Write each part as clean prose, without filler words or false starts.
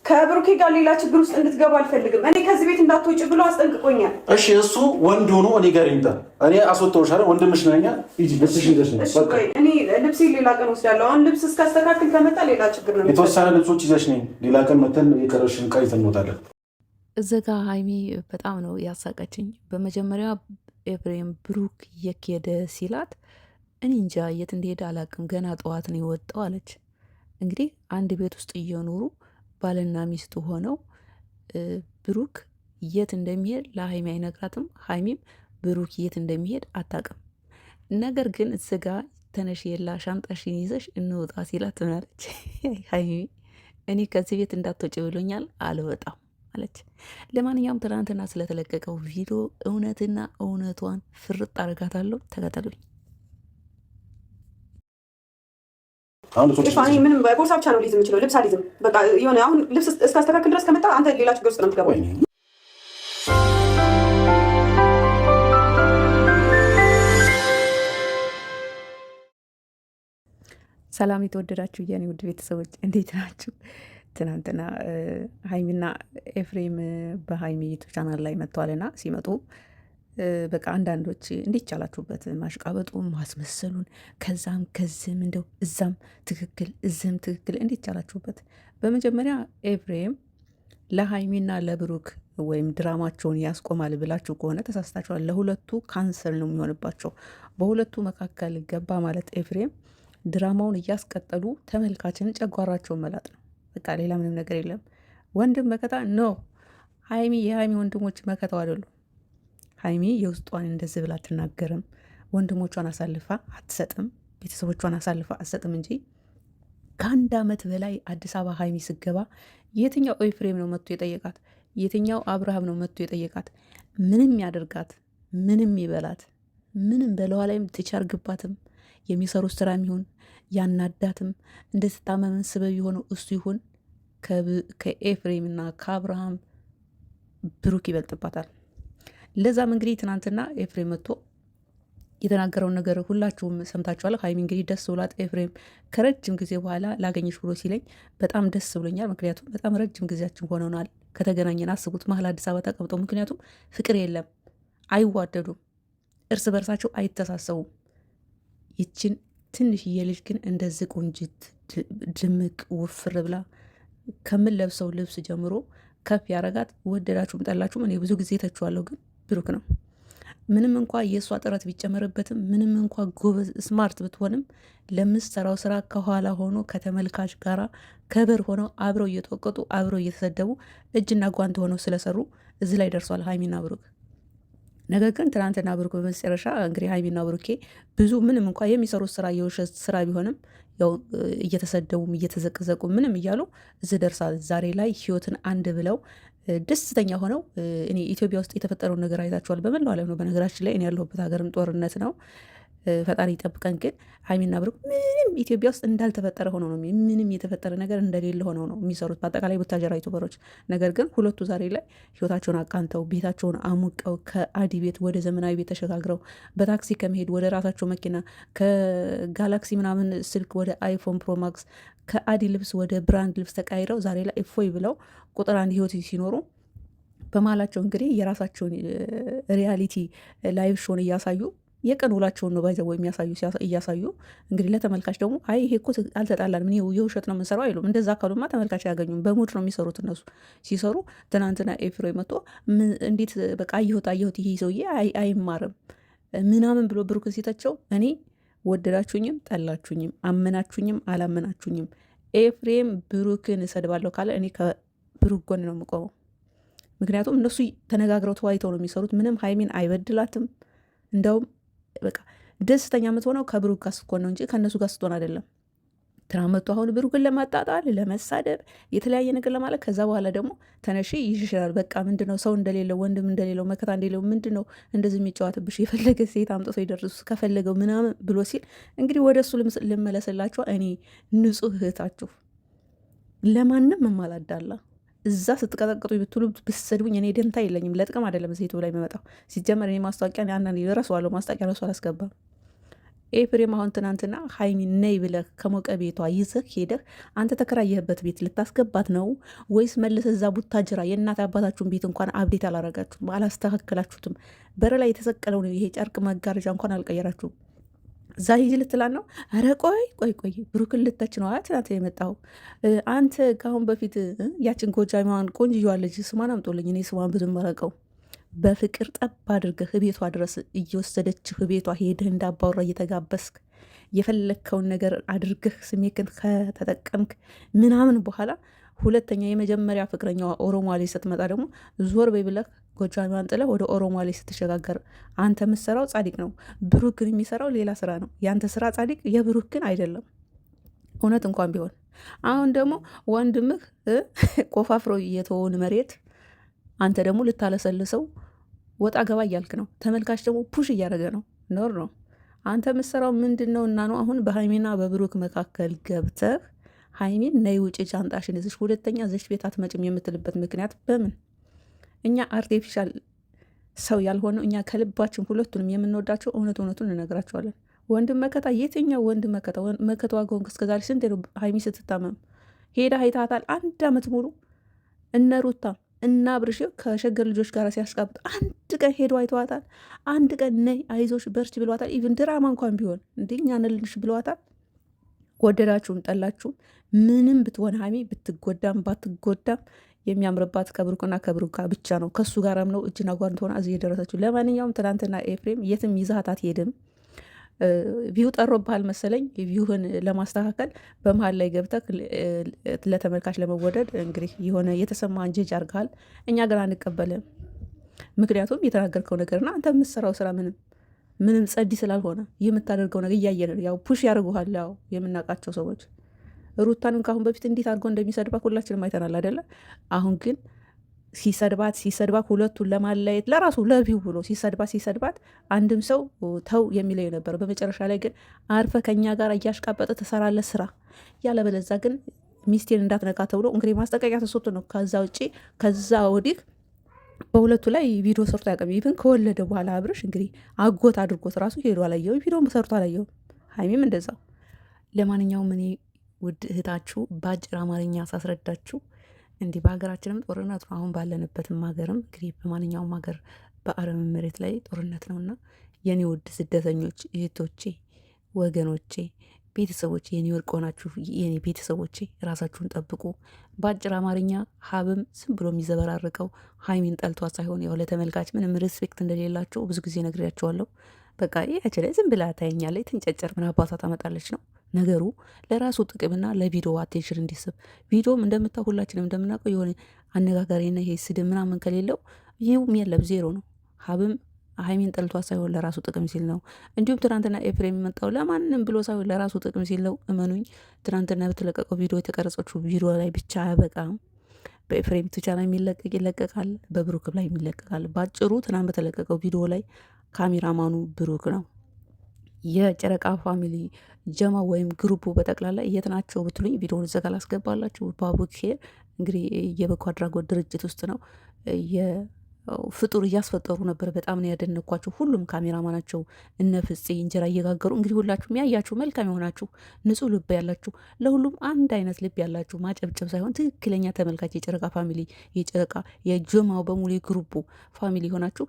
ከብሩኬ ጋር ሌላ ችግር ውስጥ እንድትገባ አልፈልግም። እኔ ከዚህ ቤት እንዳትወጪ ብሎ አስጠንቅቆኛል። እሺ እሱ ወንድ ሆኖ እኔ ጋር ይምጣ። እኔ አስወጣሁሽ አይደል? ወንድምሽ ነኝ። ሂጂ ልብስሽ ይዘሽ ነው። በቃ እኔ ልብሴ ሌላ ቀን ወስዳለሁ። አሁን ልብስ እስካስተካክል ከመጣ ሌላ ችግር ነው። የተወሰነ ልብሶች ይዘሽ ነኝ። ሌላ ቀን መተን የቀረሽን ዕቃ ይዘን እንወጣለን። እዚህ ጋ ሀይሚ በጣም ነው ያሳቀችኝ። በመጀመሪያ ኤፍሬም ብሩክ የት ሄደ ሲላት እኔ እንጃ የት እንደሄደ አላቅም፣ ገና ጠዋት ነው የወጣው አለች። እንግዲህ አንድ ቤት ውስጥ እየኖሩ ባልና ሚስቱ ሆነው ብሩክ የት እንደሚሄድ ለሀይሚ አይነግራትም፣ ሀይሚም ብሩክ የት እንደሚሄድ አታቅም። ነገር ግን እዚህ ጋ ተነሽ የላ ሻንጣሽን ይዘሽ እንውጣ ሲላት ምናለች ሀይሚ እኔ ከዚህ ቤት እንዳትወጪ ብሎኛል አልወጣም አለች። ለማንኛውም ትናንትና ስለተለቀቀው ቪዲዮ እውነትና እውነቷን ፍርጥ አረጋታለሁ። ተከተሉኝ። ምንም ቦርሳ ብቻ ነው ሊይዝ የምችለው፣ ልብስ አልይዝም። በቃ የሆነ አሁን ልብስ እስካስተካክል ድረስ ከመጣ አንተ ሌላ ችግር ውስጥ ነው የምትገባው። ሰላም የተወደዳችሁ የኔ ውድ ቤተሰቦች እንዴት ናችሁ? ትናንትና ሀይሚና ኤፍሬም በሀይሚ ዩቱብ ቻናል ላይ መጥተዋልና ሲመጡ በቃ አንዳንዶች እንዴት ቻላችሁበት ማሽቃበጡን ማስመሰሉን ከዛም ከዝም እንደው እዛም ትክክል እዝም ትክክል እንዴት ቻላችሁበት? በመጀመሪያ ኤፍሬም ለሀይሚና ለብሩክ ወይም ድራማቸውን ያስቆማል ብላችሁ ከሆነ ተሳስታችኋል። ለሁለቱ ካንሰል ነው የሚሆንባቸው። በሁለቱ መካከል ገባ ማለት ኤፍሬም ድራማውን እያስቀጠሉ ተመልካችን ጨጓራቸውን መላጥ ነው። በቃ ሌላ ምንም ነገር የለም። ወንድም መከታ ነው። ሀይሚ የሀይሚ ወንድሞች መከታው አይደሉ። ሀይሚ የውስጧን እንደዚህ ብላ አትናገርም። ወንድሞቿን አሳልፋ አትሰጥም። ቤተሰቦቿን አሳልፋ አትሰጥም እንጂ ከአንድ ዓመት በላይ አዲስ አበባ ሀይሚ ስገባ የትኛው ኤፍሬም ነው መጥቶ የጠየቃት? የትኛው አብርሃም ነው መጥቶ የጠየቃት? ምንም ያደርጋት፣ ምንም ይበላት፣ ምንም በለዋ ላይም ትቻርግባትም የሚሰሩት ስራ የሚሆን ያናዳትም እንድትታመምን ስበብ የሆነው እሱ ይሁን ከኤፍሬምና ከአብርሃም ብሩክ ይበልጥባታል። ለዛም እንግዲህ ትናንትና ኤፍሬም መጥቶ የተናገረውን ነገር ሁላችሁም ሰምታችኋል። ሀይሚ እንግዲህ ደስ ብሏት ኤፍሬም ከረጅም ጊዜ በኋላ ላገኘሽ ብሎ ሲለኝ በጣም ደስ ብሎኛል። ምክንያቱም በጣም ረጅም ጊዜያችን ሆነናል ከተገናኘን። አስቡት መሀል አዲስ አበባ ተቀምጠው፣ ምክንያቱም ፍቅር የለም፣ አይዋደዱም፣ እርስ በርሳቸው አይተሳሰቡም። ይችን ትንሽዬ ልጅ ግን እንደዚህ ቆንጅት ድምቅ ውፍር ብላ ከምንለብሰው ልብስ ጀምሮ ከፍ ያረጋት። ወደዳችሁም ጠላችሁም እኔ ብዙ ጊዜ ተችዋለሁ፣ ግን ብሩክ ነው። ምንም እንኳ የእሷ ጥረት ቢጨመርበትም፣ ምንም እንኳ ጎበዝ ስማርት ብትሆንም ለምትሰራው ስራ ከኋላ ሆኖ ከተመልካች ጋር ከበር ሆነው አብረው እየተወቀጡ አብረው እየተሰደቡ እጅና ጓንት ሆነው ስለሰሩ እዚህ ላይ ደርሷል ሀይሚና ብሩክ። ነገር ግን ትናንትና ብሩክ በመጨረሻ እንግዲህ ሀይሚና ብሩኬ ብዙ ምንም እንኳ የሚሰሩት ስራ የውሸት ስራ ቢሆንም ያው እየተሰደቡም እየተዘቀዘቁ ምንም እያሉ እዚህ ደርሳል። ዛሬ ላይ ህይወትን አንድ ብለው ደስተኛ ሆነው እኔ ኢትዮጵያ ውስጥ የተፈጠረውን ነገር አይታችኋል። በመላው ዓለም ነው በነገራችን ላይ እኔ ያለሁበት ሀገርም ጦርነት ነው። ፈጣሪ ይጠብቀን። ግን ሀይሚና ብሩክ ምንም ኢትዮጵያ ውስጥ እንዳልተፈጠረ ሆነው ነው፣ ምንም የተፈጠረ ነገር እንደሌለ ሆነው ነው የሚሰሩት በአጠቃላይ ቡታጀራ ዩቱበሮች። ነገር ግን ሁለቱ ዛሬ ላይ ህይወታቸውን አቃንተው ቤታቸውን አሙቀው ከአዲ ቤት ወደ ዘመናዊ ቤት ተሸጋግረው በታክሲ ከመሄድ ወደ ራሳቸው መኪና ከጋላክሲ ምናምን ስልክ ወደ አይፎን ፕሮማክስ ከአዲ ልብስ ወደ ብራንድ ልብስ ተቃይረው ዛሬ ላይ እፎይ ብለው ቁጥር አንድ ህይወት ሲኖሩ በመሀላቸው እንግዲህ የራሳቸውን ሪያሊቲ ላይቭ ሾን እያሳዩ የቀን ውላቸውን ነው ባይዘው እያሳዩ እንግዲህ ለተመልካች ደግሞ አይ ይሄ እኮ አልተጣላንም የውሸት ነው የምንሰራው አይሉም። እንደዛ ካሉማ ተመልካች አያገኙም። በሙድ ነው የሚሰሩት እነሱ ሲሰሩ። ትናንትና ኤፍሬም መጥቶ እንዴት በቃ አየሁት ይሄ ሰውዬ አይማርም ምናምን ብሎ ብሩክን ሲተቸው እኔ ወደዳችሁኝም ጠላችሁኝም አመናችሁኝም አላመናችሁኝም ኤፍሬም ብሩክን እሰድባለሁ ካለ እኔ ከብሩክ ጎን ነው የምቆመው። ምክንያቱም እነሱ ተነጋግረው ተዋይተው ነው የሚሰሩት። ምንም ሀይሚን አይበድላትም። እንደውም በቃ ደስተኛ የምትሆነው ከብሩክ ጋር ስትሆን ነው እንጂ ከእነሱ ጋር ስትሆን አይደለም። ትናመቱ አሁን ብሩክን ለማጣጣል ለመሳደብ የተለያየ ነገር ለማለት ከዛ በኋላ ደግሞ ተነሺ ይሽራል። በቃ ምንድነው ሰው እንደሌለው ወንድም እንደሌለው መከታ እንደሌለው ምንድነው እንደዚህ የሚጫወትብሽ? የፈለገ ሴት አምጥቶ ይደርሱ ከፈለገው ምናምን ብሎ ሲል እንግዲህ ወደ እሱ ልመለስላችሁ። እኔ ንጹህ እህታችሁ ለማንም የማላዳላ እዛ ስትቀጠቅጡ ብትሉ ብትሰድቡኝ እኔ ደንታ የለኝም። ለጥቅም አይደለም ሴቱ ላይ የሚመጣው። ሲጀመር እኔ ማስታወቂያ አንዳንድ ረሷለሁ። ማስታወቂያ ረሱ አላስገባም። ኤፍሬም አሁን ትናንትና ሀይሚ ነይ ብለህ ከሞቀ ቤቷ ይዘህ ሄደህ አንተ ተከራየህበት ቤት ልታስገባት ነው ወይስ መልሰህ እዛ ቡታጅራ የእናት አባታችሁን ቤት እንኳን አብዴት አላረጋችሁም፣ አላስተካከላችሁትም? በር ላይ የተሰቀለው ነው ይሄ ጨርቅ መጋረጃ እንኳን አልቀየራችሁም። እዛ ሂጂ ልትላን ነው? ኧረ ቆይ ብሩክን ልተች ነው ትናንት የመጣው አንተ። ከአሁን በፊት ያችን ጎጃሚዋን ቆንጅየዋን ልጅ ስሟን አምጦልኝ፣ እኔ ስሟን ብዙ መረቀው በፍቅር ጠብ አድርገህ ቤቷ ድረስ እየወሰደችህ ቤቷ ሄድህ እንዳባወራ እየተጋበስክ የፈለግከውን ነገር አድርገህ ስሜክን ከተጠቀምክ ምናምን በኋላ ሁለተኛ የመጀመሪያ ፍቅረኛዋ ኦሮማሌ ስትመጣ ደግሞ ዞር በይ ብለህ ጎጃሚዋን ጥለህ ወደ ኦሮማሌ ስትሸጋገር አንተ የምትሰራው ጻድቅ ነው። ብሩክ ግን የሚሰራው ሌላ ስራ ነው። ያንተ ስራ ጻድቅ፣ የብሩክ ግን አይደለም። እውነት እንኳን ቢሆን አሁን ደግሞ ወንድምህ ቆፋፍሮ የተወውን መሬት አንተ ደግሞ ልታለሰልሰው ወጣ ገባ እያልክ ነው። ተመልካች ደግሞ ፑሽ እያደረገ ነው። ኖር ነው አንተ የምትሰራው ምንድን ነው? እና ነው አሁን በሀይሚና በብሩክ መካከል ገብተህ ሀይሚን ነይ ውጭ ሻንጣሽን ይዘሽ ሁለተኛ ዘሽ ቤት አትመጭም የምትልበት ምክንያት በምን? እኛ አርቲፊሻል ሰው ያልሆነው እኛ ከልባችን ሁለቱንም የምንወዳቸው እውነቱን እንነግራቸዋለን። ወንድም መከታ፣ የትኛው ወንድም መከታ? መከታ ዋጋውን እስከዛሬ ስንት ሀይሚ ስትታመም ሄዳ አይታታል? 1 ዓመት ሙሉ እነ ሩታ እና ብርሽ ከሸገር ልጆች ጋር ሲያስቃብጥ አንድ ቀን ሄዶ አይተዋታል? አንድ ቀን ነይ አይዞሽ በርች ብለዋታል? ኢቭን ድራማ እንኳን ቢሆን እኛ ነልንሽ ብለዋታል? ወደዳችሁም ጠላችሁም ምንም ብትሆን ሀይሚ ብትጎዳም ባትጎዳም የሚያምርባት ከብሩክና ከብሩካ ብቻ ነው። ከሱ ጋርም ነው እጅና ጓንት ሆና እዚህ የደረሰችው። ለማንኛውም ትናንትና ኤፍሬም የትም ይዛት አትሄድም። ቪው ጠሮብሃል መሰለኝ። ቪውህን ለማስተካከል በመሀል ላይ ገብተህ ለተመልካች ለመወደድ እንግዲህ የሆነ የተሰማህን ጀጅ አድርገሃል። እኛ ግን አንቀበልም። ምክንያቱም የተናገርከው ነገርና አንተ የምትሰራው ስራ ምንም ጸዲ ስላልሆነ የምታደርገው ነገር እያየን ያው ፑሽ ያደርጉሃል። ያው የምናውቃቸው ሰዎች ሩታንም ካሁን በፊት እንዴት አድርጎ እንደሚሰድባት ሁላችንም አይተናል አይደለ? አሁን ግን ሲሰድባት ሁለቱን ለማለየት ለራሱ ለቪው ብሎ ሲሰድባት አንድም ሰው ተው የሚለው ነበር። በመጨረሻ ላይ ግን አርፈ ከኛ ጋር እያሽቃበጠ ትሰራለህ ስራ፣ ያለበለዛ ግን ሚስቴን እንዳትነካ ተብሎ እንግዲህ ማስጠንቀቂያ ተሰጥቶ ነው። ከዛ ወዲህ በሁለቱ ላይ ቪዲዮ ሰርቶ አያውቅም። ይብን ከወለደ በኋላ አብርሽ እንግዲህ አጎት አድርጎት ራሱ ሄዶ አላየውም፣ ቪዲዮም ሰርቶ አላየውም። ሀይሚም እንደዛው። ለማንኛውም እኔ ውድ እህታችሁ በአጭር አማርኛ ሳስረዳችሁ እንዲህ በሀገራችንም ጦርነት ነው። አሁን ባለንበትም ሀገርም እንግዲህ በማንኛውም ሀገር በአረብ መሬት ላይ ጦርነት ነውና የኔ ውድ ስደተኞች እህቶቼ፣ ወገኖቼ፣ ቤተሰቦቼ የኒውዮርክ ሆናችሁ የኔ ቤተሰቦቼ ራሳችሁን ጠብቁ። በአጭር አማርኛ ሀብም ዝም ብሎ የሚዘበራርቀው ሀይሚን ጠልቷ ሳይሆን ያው ለተመልካች ምንም ሪስፔክት እንደሌላቸው ብዙ ጊዜ ነግሬያቸዋለሁ። በቃ ይህች ላይ ዝም ብላ ታየኛለች፣ ትንጨጨር ምን አባቷ ታመጣለች ነው ነገሩ። ለራሱ ጥቅምና ለቪዲዮ አቴንሽን እንዲስብ ቪዲዮም እንደምታ ሁላችንም እንደምናውቀው የሆነ አነጋጋሪና ይሄ ስድብ ምናምን ከሌለው ይህም የለም ዜሮ ነው። ሀብም ሀይሚን ጠልቷ ሳይሆን ለራሱ ጥቅም ሲል ነው። እንዲሁም ትናንትና ኤፍሬም የመጣው ለማንም ብሎ ሳይሆን ለራሱ ጥቅም ሲል ነው። እመኑኝ ትናንትና በተለቀቀው ቪዲዮ የተቀረጸችው ቪዲዮ ላይ ብቻ አያበቃም። በኤፍሬም ብቻ ላይ የሚለቀቅ ይለቀቃል፣ በብሩክ ላይ የሚለቀቃል። በአጭሩ ትናንት በተለቀቀው ቪዲዮ ላይ ካሜራማኑ ብሩክ ነው። የጨረቃ ፋሚሊ ጀማ ወይም ግሩፑ በጠቅላላ የት ናቸው ብትሉኝ ቪዲዮውን እዛ ጋር ላስገባላችሁ። ባቡክ እንግዲህ የበጎ አድራጎት ድርጅት ውስጥ ነው ፍጡር እያስፈጠሩ ነበር። በጣም ነው ያደነኳቸው። ሁሉም ካሜራማናቸው እነ ፍፄ እንጀራ እየጋገሩ እንግዲህ ሁላችሁም ያያችሁ መልካም የሆናችሁ ንጹህ ልብ ያላችሁ ለሁሉም አንድ አይነት ልብ ያላችሁ ማጨብጨብ ሳይሆን ትክክለኛ ተመልካች የጨረቃ ፋሚሊ የጨረቃ የጀማው በሙሉ የግሩፑ ፋሚሊ ሆናችሁ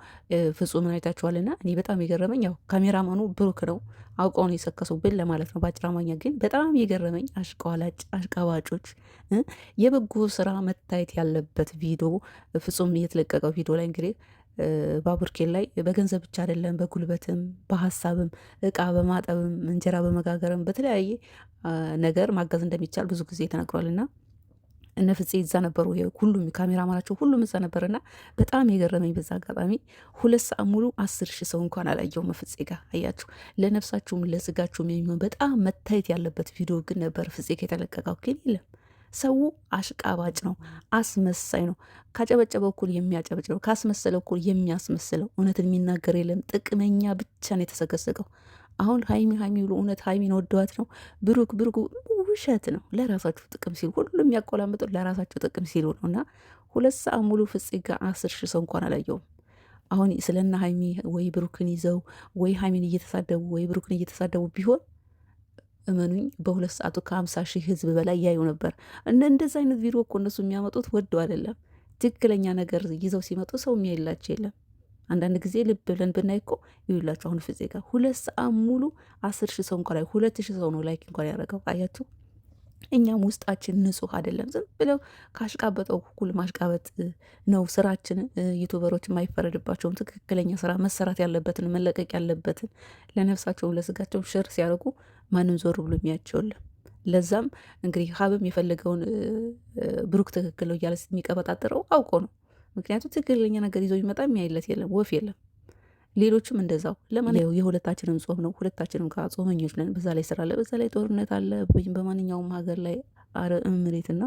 ፍጹምን አይታችኋልና እኔ በጣም የገረመኝ ያው ካሜራማኑ ብሩክ ነው። አውቀው ነው የሰከሱብን ለማለት ነው በአጭር አማርኛ። ግን በጣም የገረመኝ አሽቃባጮች የበጎ ስራ መታየት ያለበት ቪዲዮ ፍጹም የተለቀቀው ቪዲዮ ላይ እንግዲህ ባቡርኬን ላይ በገንዘብ ብቻ አይደለም በጉልበትም በሀሳብም እቃ በማጠብም እንጀራ በመጋገርም በተለያየ ነገር ማገዝ እንደሚቻል ብዙ ጊዜ ተነግሯልና እነ ፍፄ እዛ ነበሩ። ሁሉም ካሜራማናቸው ሁሉም እዛ ነበርና በጣም የገረመኝ በዛ አጋጣሚ 2 ሰዓት ሙሉ 10,000 ሰው እንኳን አላየውም ፍፄ ጋር። አያችሁ ለነፍሳችሁም ለስጋችሁም የሚሆን በጣም መታየት ያለበት ቪዲዮ ግን ነበር ፍፄ ጋር የተለቀቀው። ግን የለም ሰው አሽቃባጭ ነው፣ አስመሳይ ነው። ካጨበጨበው እኩል የሚያጨበጭ ነው፣ ካስመሰለው እኩል የሚያስመስለው። እውነትን የሚናገር የለም። ጥቅመኛ ብቻ ነው የተሰገሰገው። አሁን ሀይሚ ብሎ እውነት ሀይሚን ወደዋት ነው። ብሩክ ውሸት ነው። ለራሳችሁ ጥቅም ሲሉ ሁሉም የሚያቆላምጡት ለራሳችሁ ጥቅም ሲሉ ነው። እና 2 ሰዓት ሙሉ ፍፄ ጋር 10,000 ሰው እንኳን አላየውም። አሁን ስለና ሀይሚ ወይ ብሩክን ይዘው ወይ ሀይሚን እየተሳደቡ ወይ ብሩክን እየተሳደቡ ቢሆን እመኑኝ በ2 ሰዓቱ ከ50 ሺህ ህዝብ በላይ ያዩ ነበር። እንደዚህ አይነት ቪዲዮ እኮ እነሱ የሚያመጡት ወደው አይደለም። ትክክለኛ ነገር ይዘው ሲመጡ ሰው የሚያይላቸው የለም። አንዳንድ ጊዜ ልብ ብለን ብናይ እኮ ይውላችሁ አሁን ፍፄ ጋር 2 ሰዓት ሙሉ 10 ሺህ ሰው እንኳን ላይ 2,000 ሰው ነው ላይክ እንኳን ያደረገው። አያችሁ እኛም ውስጣችን ንጹህ አይደለም። ዝም ብለው ካሽቃበጠው እኩል ማሽቃበጥ ነው ስራችን። ዩቱበሮች የማይፈረድባቸውም ትክክለኛ ስራ መሰራት ያለበትን መለቀቅ ያለበትን ለነፍሳቸውም ለስጋቸውም ሽር ሲያደርጉ ማንም ዞር ብሎ የሚያቸውለም። ለዛም እንግዲህ ሀብም የፈለገውን ብሩክ ትክክል ነው እያለ የሚቀበጣጥረው አውቆ ነው። ምክንያቱም ትክክለኛ ነገር ይዞ ይመጣ የሚያይለት የለም፣ ወፍ የለም። ሌሎችም እንደዛው የሁለታችንም ጾም ነው። ሁለታችንም ጾመኞች ነን። በዛ ላይ ስራ አለ፣ በዛ ላይ ጦርነት አለ። በማንኛውም ሀገር ላይ መሬትና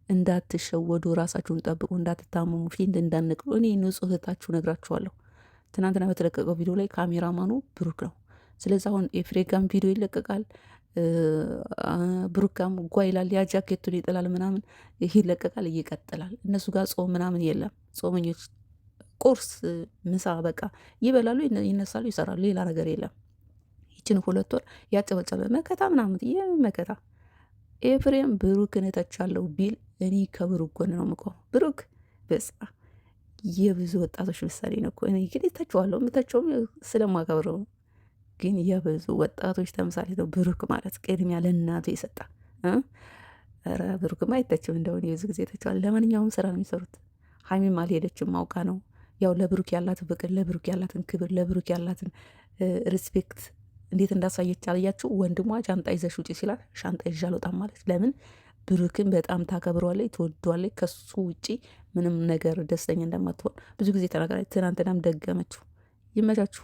እንዳትሸወዱ፣ ራሳችሁን ጠብቁ፣ እንዳትታመሙ፣ ፊት እንዳንቅሉ። እኔ ንጹህ እህታችሁ ነግራችኋለሁ። ትናንትና በተለቀቀው ቪዲዮ ላይ ካሜራማኑ ብሩክ ነው። ስለዚህ አሁን ኤፍሬጋም ቪዲዮ ይለቀቃል፣ ብሩካም ጓ ይላል፣ ያ ጃኬቱን ይጥላል ምናምን፣ ይህ ይለቀቃል፣ ይቀጥላል። እነሱ ጋር ጾም ምናምን የለም። ጾመኞች ቁርስ፣ ምሳ በቃ ይበላሉ፣ ይነሳሉ፣ ይሰራሉ። ሌላ ነገር የለም። ይችን 2 ወር ያጨበጨበ መከታ ምናምን መከታ ኤፍሬም ብሩክን እተቻለሁ ቢል እኔ ከብሩክ ጎን ነው የምቆመው። ብሩክ በጻ የብዙ ወጣቶች ምሳሌ ነው እኮ። እኔ ግን እተቸዋለሁ፣ የምተቸውም ስለማከብረው ነው። ግን የብዙ ወጣቶች ተምሳሌ ነው ብሩክ ማለት። ቅድሚያ ለእናቱ የሰጣ ኧረ ብሩክማ አይተችም። እንደሆነ የብዙ ጊዜ ተቸዋል። ለማንኛውም ስራ ነው የሚሰሩት። ሀይሚም አልሄደችም አውቃ ነው። ያው ለብሩክ ያላትን ፍቅር፣ ለብሩክ ያላትን ክብር፣ ለብሩክ ያላትን ሪስፔክት እንዴት እንዳሳየች አልያችሁ። ወንድሟ ሻንጣ ይዘሽ ውጪ ሲላት ሻንጣ ይዤ አልወጣም ማለት ለምን? ብሩክን በጣም ታከብረዋለች፣ ትወደዋለች። ከሱ ውጪ ምንም ነገር ደስተኛ እንደማትሆን ብዙ ጊዜ ተናገራለች። ትናንትናም ደገመችው። ይመቻችሁ።